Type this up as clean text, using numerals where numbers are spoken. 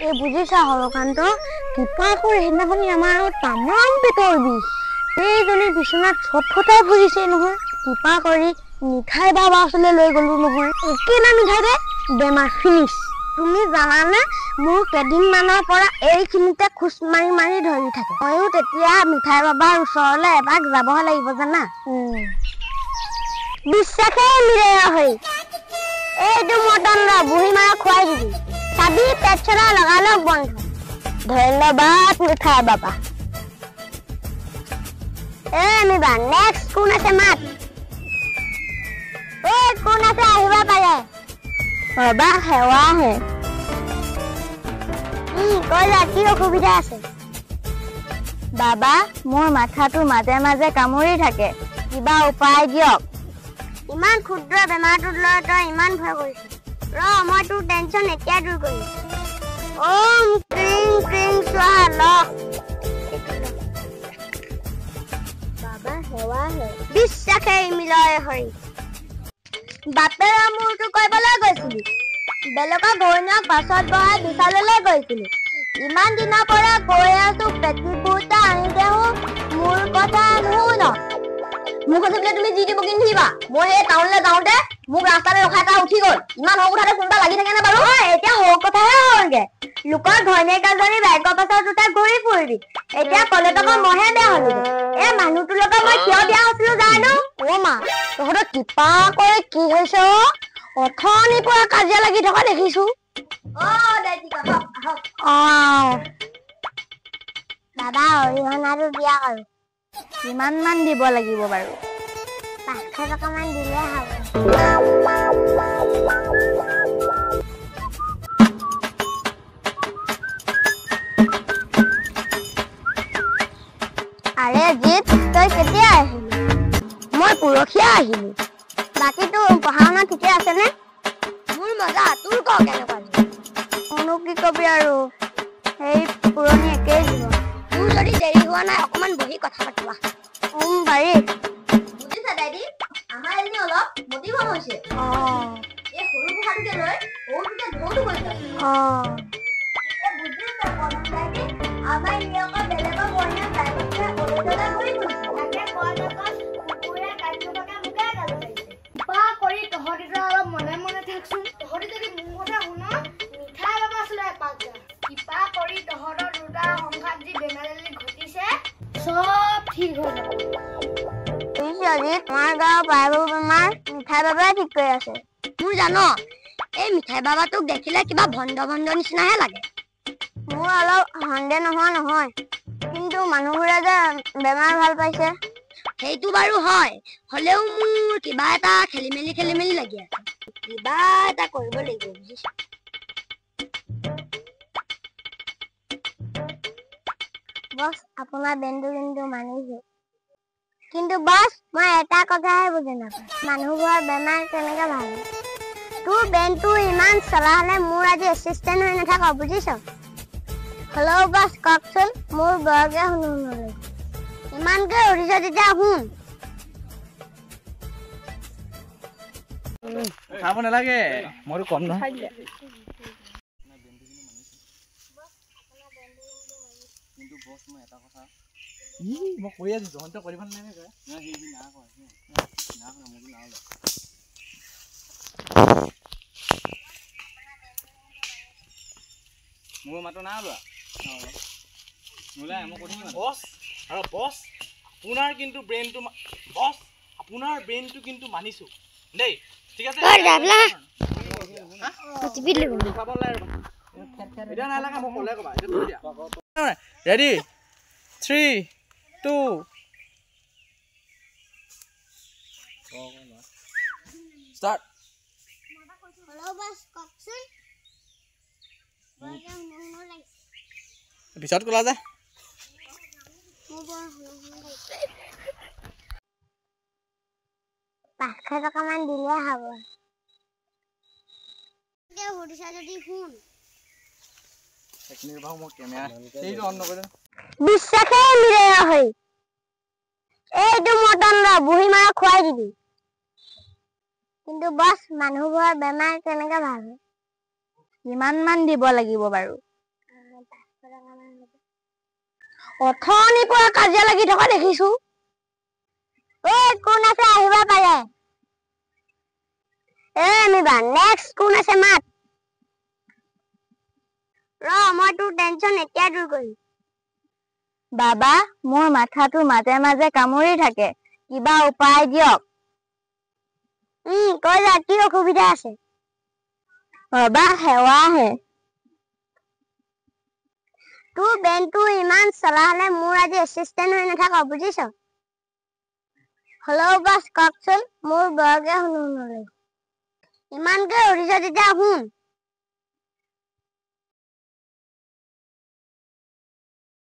এই বুজিছা হৰকান্ত কিবা কৰি সেইদিনাখনি আমাৰ তামাম পেটৰ বিষ এইজনী বিচনাত ছটফটাই ফুৰিছে নহয় কিবা কৰি মিঠাই বাবা ওচৰলৈ লৈ গলো নহয় একেটা মিঠাইতে বেমাৰ ফিনিছ তুমি জানানে মোৰ কেইদিনমানৰ পৰা এইখিনিতে খোজ মাৰি মাৰি ধৰি থাকে ময়ো তেতিয়া মিঠাই বাবাৰ ওচৰলৈ এবাৰ যাবহে লাগিব জানা বিশ্বাসেই মিলে হৈ এইটো মটন বুঢ়ী মাৰা খুৱাই দিবি চাবি পেট চলা লগালগ বন্ধ ধন্যবাদ মিঠাই বাবা আমিবা নেক্সট কোন আছে মাত কোন আছে আহিব পাৰে বাবা সেৱা হে কইলা কি অসুবিধা আছে বাবা মোৰ মাথাটো মাজে মাজে কামুৰি থাকে কিবা উপায় দিয়ক ইমান ক্ষুদ্ৰ বেমাৰটোত লৈ তই ইমান ভয় কৰিছ ৰ মই তোৰ টেনচন এতিয়া দূৰ কৰিম ওম ক্ৰিং ক্ৰিং স্বাহা ল বাবা সেৱা হে বিশ্বাসেই মিলয় হৰি বাপেৰা মোৰটো কৰিবলৈ গৈছিলি বেলেগৰ ঘৈণীয়েক পাছত বহাই বিশাললৈ গৈছিলি ইমান দিনৰ পৰা কৈ আছো পেটি পুটা আনি দেহো মোৰ কথা নুশুন মোক কৈছিলে তুমি যি দিব কিনি দিবা মই সেই টাউনলৈ যাওঁতে মোক ৰাস্তাতে ৰখাই এটা উঠি গ'ল ইমান সৰু কথাতে কোনোবা লাগি থাকে নে বাৰু এতিয়া সৰু কথাহে হ'লগে লোকৰ ঘৈণীয়েক এজনী বাইকৰ পাছত দুটা ঘূৰি ফুৰিবি এতিয়া ক'লে তক মহে বেয়া হ'লো এই মানুহটোৰ লগত মই কিয় বিয়া হৈছিলো জানো মা তহঁতৰ কিপা কৰে কি হৈছে অথনিৰ পৰা কাজিয়া লাগি থকা দেখিছো দাদা অৰিহণাটো দিয়া আৰু কিমান মান দিব লাগিব বাৰু 500 টকা মান দিলে হ'ব আৰে জিত তই কেতিয়া আহিলি মই পুৰখিয়া আহিলো বাকী তোৰ পঢ়া শুনা ঠিকে আছে নে মোৰ মজা তোৰ ক কেনেকুৱা কোনো কি কবি আৰু সেই পুৰণি একেই জীৱন তোৰ যদি দেৰি হোৱা নাই অকমান বহি কথা পাতিবা পাৰি বুজিছা দাইদি আমাৰ এজনী অলপ মতিভ্ৰম হৈছে এই সৰু কথাটোকে লৈ সৰুটোকে ধৌটো কৰিছে বুজিছা দাইদি আমাৰ নিয়মৰ বেলেগৰ বৰ্ণীয় প্ৰাইভেটে অৰুণোদয় কৰি ফুৰিছে তাকে কয় কুকুৰে কাৰ্যকতা মুখে গালি পাৰিছে বা কৰি তহঁতিটো অলপ মনে মনে থাকচোন তহঁতি যদি মোৰ কথা শুন মিঠাই বাবা আছিলে পাঁচজন কিবা কৰি তহঁতৰ দুটা সংঘাত যি বেমাৰী ঘটিছে সব ঠিক হৈ যাব আমাৰ গাঁৱৰ প্ৰায়বোৰ বেমাৰ মিঠাই বাবাই ঠিক কৰি আছে মোৰ জানো এই মিঠাই বাবাটোক দেখিলে কিবা ভণ্ড ভণ্ড নিচিনাহে লাগে মোৰ অলপ সন্দেহ নোহোৱা নহয় কিন্তু মানুহবোৰে যে বেমাৰ ভাল পাইছে সেইটো বাৰু হয় হলেও মোৰ কিবা এটা খেলি মেলি লাগি আছে কিবা এটা কৰিব লাগিব বুজিছা বস আপোনাৰ বেনটো কিন্তু মানিছো কিন্তু বস মই এটা কথাহে বুজি নাপাওঁ মানুহবোৰৰ বেমাৰ কেনেকে ভাল তোৰ বেনটো ইমান চলা হলে মোৰ আজি এচিষ্টেণ্ট হৈ নাথাক বুজিছ হলেও বস কওকচোন মোৰ বৰকে শুনো নলয় ইমানকে উঠিছ তেতিয়া শুন খাব নালাগে মইতো কম নহয় কিন্তু বস মই এটা কথা মই কৈ আছো তহঁতে কৰিব নালাগে মোৰ মাতো না লোৱা নোলাই মই কৈ বস আৰু বস আপোনাৰ কিন্তু ব্ৰেইনটো বস আপোনাৰ ব্ৰেইনটো কিন্তু মানিছো দেই ঠিক আছে ৰেডি 3 2 start পিছত কলা যে $500 টকা মান দিলে হ'ব বিশ্বাসেই মিলে হৈ এইটো মটন বুঢ়ী মাৰা খুৱাই দিবি কিন্তু বস মানুহবোৰৰ বেমাৰ কেনেকে ভাল হয় কিমান মান দিব লাগিব বাৰু অথনিৰ পৰা কাজিয়া লাগি থকা দেখিছো। ঐ কোন আছে আহিব পাৰে। আমিবা নেক্সট কোন আছে মাত। মই তোৰ টেনচন এতিয়া দূৰ কৰিম। বাবা মোৰ মাথাটো মাজে মাজে কামুৰি থাকে, কিবা উপায় দিয়ক। কৈ যা কি অসুবিধা আছে। বাবা সেৱা হে। তোৰ বেনটো ইমান চলা হলে মোৰ আজি এচিষ্টেণ্ট হৈ নাথাক বুজিছ। হলেও বাছ কওকচোন, মোৰ বৰকে শুনো নলে। ইমানকে উঠিছ তেতিয়া শুন।